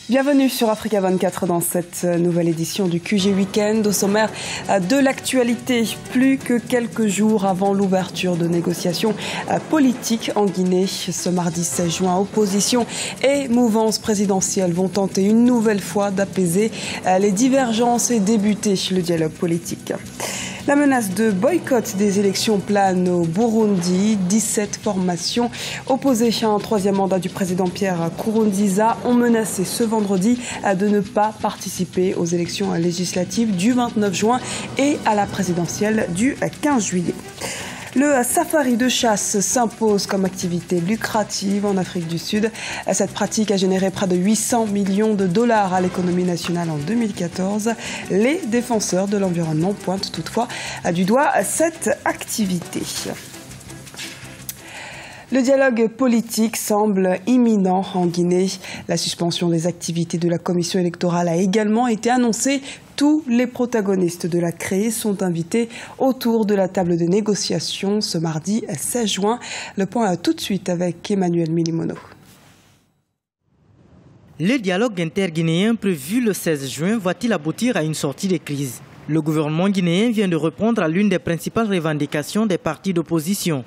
Bienvenue sur Africa 24 dans cette nouvelle édition du QG Weekend. Au sommaire de l'actualité, plus que quelques jours avant l'ouverture de négociations politiques en Guinée. Ce mardi 16 juin, opposition et mouvance présidentielle vont tenter une nouvelle fois d'apaiser les divergences et débuter le dialogue politique. La menace de boycott des élections plane au Burundi. 17 formations opposées à un troisième mandat du président Pierre Nkurunziza ont menacé ce vendredi de ne pas participer aux élections législatives du 29 juin et à la présidentielle du 15 juillet. Le safari de chasse s'impose comme activité lucrative en Afrique du Sud. Cette pratique a généré près de 800 millions de dollars à l'économie nationale en 2014. Les défenseurs de l'environnement pointent toutefois du doigt cette activité. Le dialogue politique semble imminent en Guinée. La suspension des activités de la commission électorale a également été annoncée. Tous les protagonistes de la CREI sont invités autour de la table de négociation ce mardi 16 juin. Le point tout de suite avec Emmanuel Milimono. Le dialogue interguinéen prévu le 16 juin va-t-il aboutir à une sortie de crise? Le gouvernement guinéen vient de répondre à l'une des principales revendications des partis d'opposition.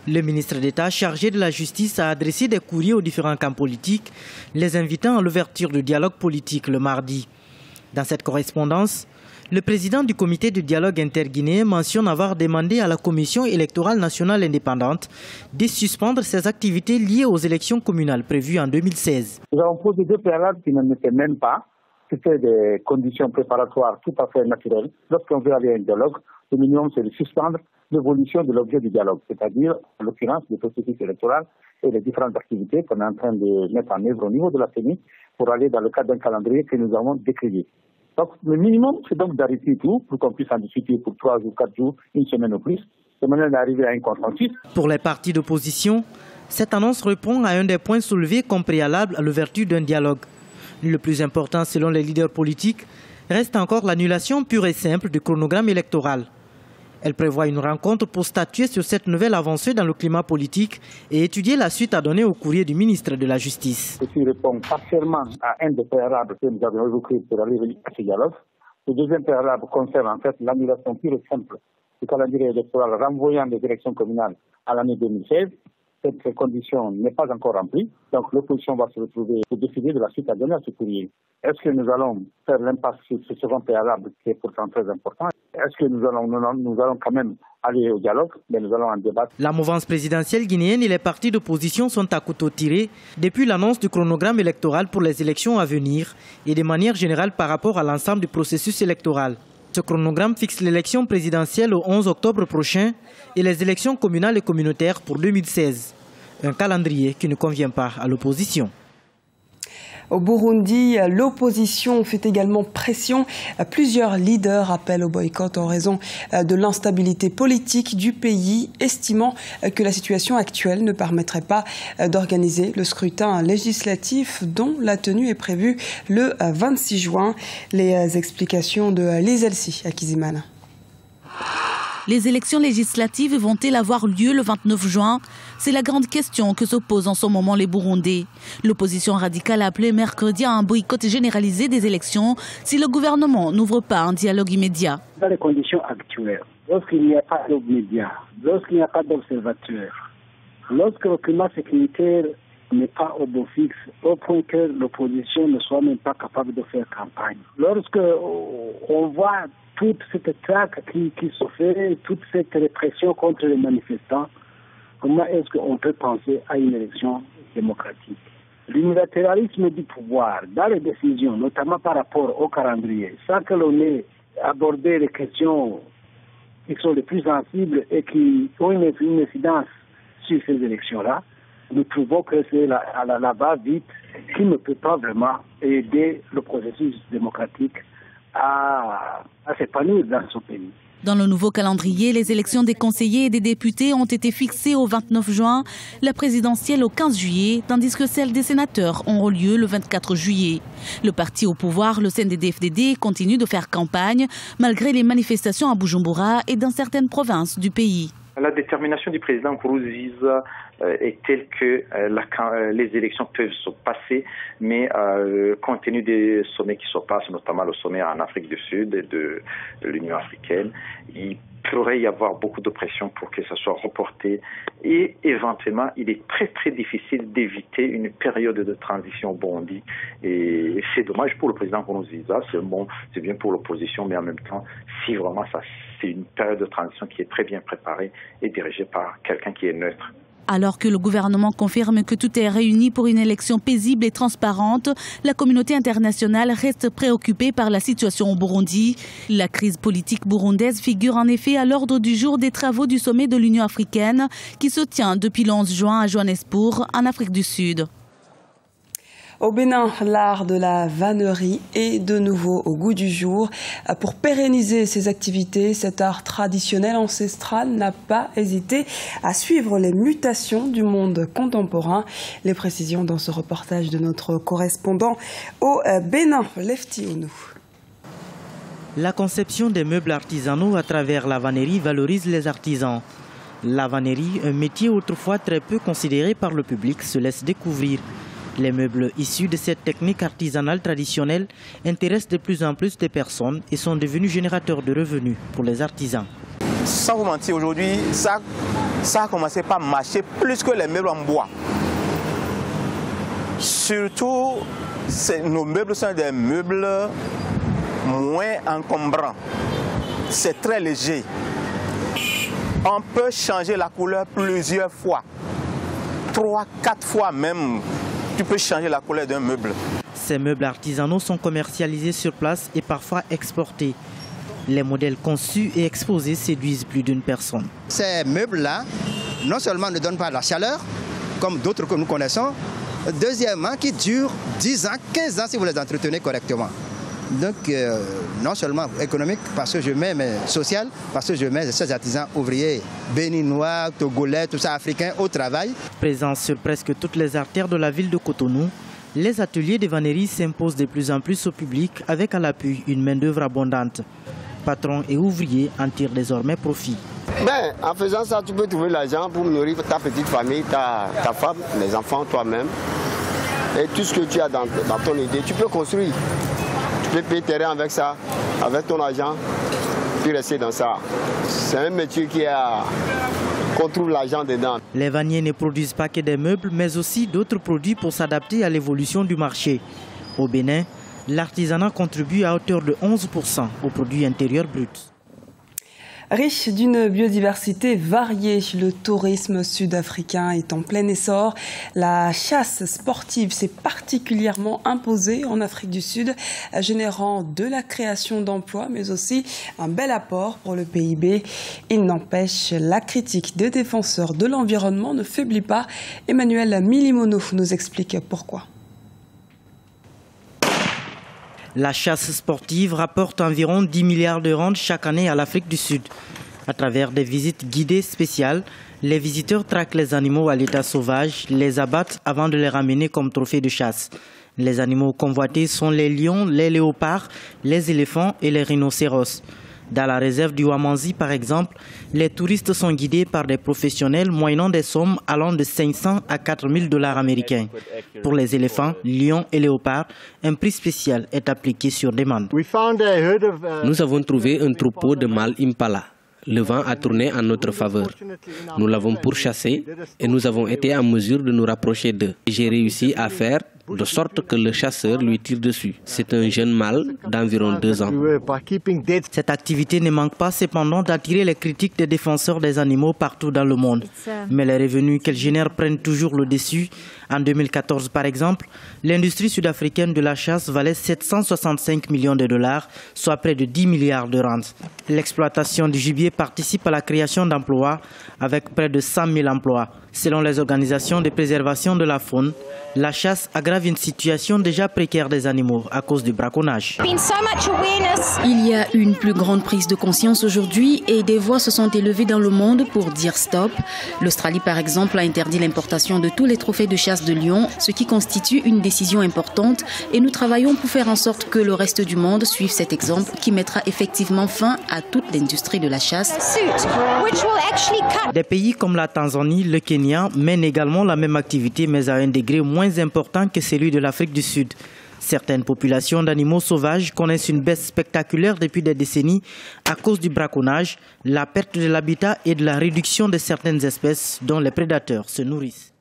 Le ministre d'État chargé de la justice a adressé des courriers aux différents camps politiques, les invitant à l'ouverture du dialogue politique le mardi. Dans cette correspondance, le président du comité de dialogue interguinéen mentionne avoir demandé à la Commission électorale nationale indépendante de suspendre ses activités liées aux élections communales prévues en 2016. Nous avons posé deux préalables qui ne mettaient même pas. C'était des conditions préparatoires tout à fait naturelles. Lorsqu'on veut aller à un dialogue, le minimum c'est de suspendre l'évolution de l'objet du dialogue, c'est-à-dire en l'occurrence le processus électoral et les différentes activités qu'on est en train de mettre en œuvre au niveau de la CENI pour aller dans le cadre d'un calendrier que nous avons décrié. Donc le minimum c'est donc d'arrêter tout pour qu'on puisse en discuter pour 3 jours, 4 jours, une semaine ou plus, de manière d'arriver à un consensus. Pour les partis d'opposition, cette annonce répond à un des points soulevés comme préalable à l'ouverture d'un dialogue. Le plus important selon les leaders politiques reste encore l'annulation pure et simple du chronogramme électoral. Elle prévoit une rencontre pour statuer sur cette nouvelle avancée dans le climat politique et étudier la suite à donner au courrier du ministre de la Justice. Ceci répond partiellement à un des préalables que nous avons évoqué pour aller à ce dialogue. Le deuxième préalable concerne en fait l'annulation pure et simple du calendrier électoral renvoyant les élections communales à l'année 2016. Cette condition n'est pas encore remplie, donc l'opposition va se retrouver pour décider de la suite à donner à ce courrier. Est-ce que nous allons faire l'impasse sur ce second préalable qui est pourtant très important? Est-ce que nous allons quand même aller au dialogue? Mais nous allons en débattre. La mouvance présidentielle guinéenne et les partis d'opposition sont à couteau tiré depuis l'annonce du chronogramme électoral pour les élections à venir et de manière générale par rapport à l'ensemble du processus électoral. Ce chronogramme fixe l'élection présidentielle au 11 octobre prochain et les élections communales et communautaires pour 2016. Un calendrier qui ne convient pas à l'opposition. Au Burundi, l'opposition fait également pression. Plusieurs leaders appellent au boycott en raison de l'instabilité politique du pays, estimant que la situation actuelle ne permettrait pas d'organiser le scrutin législatif dont la tenue est prévue le 26 juin. Les explications de Lise Elsi à Kizimana. Les élections législatives vont-elles avoir lieu le 29 juin? C'est la grande question que se posent en ce moment les Burundais. L'opposition radicale a appelé mercredi à un boycott généralisé des élections si le gouvernement n'ouvre pas un dialogue immédiat. Dans les conditions actuelles, lorsqu'il n'y a pas de médias, lorsqu'il n'y a pas d'observateurs, lorsque le climat sécuritaire n'est pas au beau fixe, au point que l'opposition ne soit même pas capable de faire campagne. Lorsque on voit toute cette traque qui se fait, toute cette répression contre les manifestants, comment est-ce qu'on peut penser à une élection démocratique? L'unilatéralisme du pouvoir dans les décisions, notamment par rapport au calendrier, sans que l'on ait abordé les questions qui sont les plus sensibles et qui ont une incidence sur ces élections-là, nous trouvons que c'est la va-vite qui ne peut pas vraiment aider le processus démocratique à s'épanouir dans ce pays. Dans le nouveau calendrier, les élections des conseillers et des députés ont été fixées au 29 juin, la présidentielle au 15 juillet, tandis que celles des sénateurs auront lieu le 24 juillet. Le parti au pouvoir, le CNDD-FDD, continue de faire campagne malgré les manifestations à Bujumbura et dans certaines provinces du pays. La détermination du président Nkurunziza est telle que les élections peuvent se passer, mais compte tenu des sommets qui se passent, notamment le sommet en Afrique du Sud et de l'Union africaine, il pourrait y avoir beaucoup de pression pour que ça soit reporté et éventuellement il est très très difficile d'éviter une période de transition au Burundi et c'est dommage pour le président Nkurunziza, c'est bien pour l'opposition, mais en même temps si vraiment c'est une période de transition qui est très bien préparée et dirigée par quelqu'un qui est neutre. Alors que le gouvernement confirme que tout est réuni pour une élection paisible et transparente, la communauté internationale reste préoccupée par la situation au Burundi. La crise politique burundaise figure en effet à l'ordre du jour des travaux du sommet de l'Union africaine qui se tient depuis le 11 juin à Johannesburg, en Afrique du Sud. Au Bénin, l'art de la vannerie est de nouveau au goût du jour. Pour pérenniser ses activités, cet art traditionnel ancestral n'a pas hésité à suivre les mutations du monde contemporain. Les précisions dans ce reportage de notre correspondant au Bénin, Lefty Onou. La conception des meubles artisanaux à travers la vannerie valorise les artisans. La vannerie, un métier autrefois très peu considéré par le public, se laisse découvrir. Les meubles issus de cette technique artisanale traditionnelle intéressent de plus en plus de personnes et sont devenus générateurs de revenus pour les artisans. Sans vous mentir, aujourd'hui, ça a commencé par marcher plus que les meubles en bois. Surtout, nos meubles sont des meubles moins encombrants. C'est très léger. On peut changer la couleur plusieurs fois. 3, 4 fois même. Tu peux changer la couleur d'un meuble. Ces meubles artisanaux sont commercialisés sur place et parfois exportés. Les modèles conçus et exposés séduisent plus d'une personne. Ces meubles-là, non seulement ne donnent pas la chaleur, comme d'autres que nous connaissons, deuxièmement, qui durent 10 ans, 15 ans si vous les entretenez correctement. Donc, non seulement économique, parce que je mets, mais social, parce que je mets ces artisans ouvriers béninois, togolais, tout ça, africains, au travail. Présents sur presque toutes les artères de la ville de Cotonou, les ateliers de vannerie s'imposent de plus en plus au public avec à l'appui une main-d'œuvre abondante. Patrons et ouvriers en tirent désormais profit. Ben, en faisant ça, tu peux trouver l'argent pour nourrir ta petite famille, ta femme, les enfants, toi-même. Et tout ce que tu as dans ton idée, tu peux construire. Tu peux payer terrain avec ça, avec ton argent, puis rester dans ça. C'est un métier qu'on trouve l'argent dedans. Les vanniers ne produisent pas que des meubles, mais aussi d'autres produits pour s'adapter à l'évolution du marché. Au Bénin, l'artisanat contribue à hauteur de 11% au produit intérieur brut. Riche d'une biodiversité variée, le tourisme sud-africain est en plein essor. La chasse sportive s'est particulièrement imposée en Afrique du Sud, générant de la création d'emplois, mais aussi un bel apport pour le PIB. Il n'empêche, la critique des défenseurs de l'environnement ne faiblit pas. Emmanuel Milimono nous explique pourquoi. La chasse sportive rapporte environ 10 milliards de rand chaque année à l'Afrique du Sud. À travers des visites guidées spéciales, les visiteurs traquent les animaux à l'état sauvage, les abattent avant de les ramener comme trophées de chasse. Les animaux convoités sont les lions, les léopards, les éléphants et les rhinocéros. Dans la réserve du Wamanzi, par exemple, les touristes sont guidés par des professionnels moyennant des sommes allant de 500 à 4 000 $ américains. Pour les éléphants, lions et léopards, un prix spécial est appliqué sur demande. Nous avons trouvé un troupeau de mâles impala. Le vent a tourné en notre faveur. Nous l'avons pourchassé et nous avons été en mesure de nous rapprocher d'eux. J'ai réussi à faire de sorte que le chasseur lui tire dessus. C'est un jeune mâle d'environ 2 ans. Cette activité ne manque pas cependant d'attirer les critiques des défenseurs des animaux partout dans le monde. Mais les revenus qu'elle génère prennent toujours le dessus. En 2014 par exemple, l'industrie sud-africaine de la chasse valait 765 millions de $, soit près de 10 milliards de rands. L'exploitation du gibier participe à la création d'emplois avec près de 100 000 emplois. Selon les organisations de préservation de la faune, la chasse aggrave une situation déjà précaire des animaux à cause du braconnage. Il y a une plus grande prise de conscience aujourd'hui et des voix se sont élevées dans le monde pour dire stop. L'Australie, par exemple, a interdit l'importation de tous les trophées de chasse chasse de lions, ce qui constitue une décision importante et nous travaillons pour faire en sorte que le reste du monde suive cet exemple qui mettra effectivement fin à toute l'industrie de la chasse. Des pays comme la Tanzanie, le Kenya mènent également la même activité mais à un degré moins important que celui de l'Afrique du Sud. Certaines populations d'animaux sauvages connaissent une baisse spectaculaire depuis des décennies à cause du braconnage, la perte de l'habitat et de la réduction de certaines espèces dont les prédateurs se nourrissent.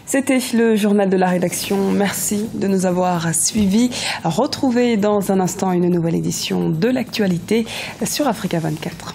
C'était le journal de la rédaction. Merci de nous avoir suivis. Retrouvez dans un instant une nouvelle édition de l'actualité sur Africa 24.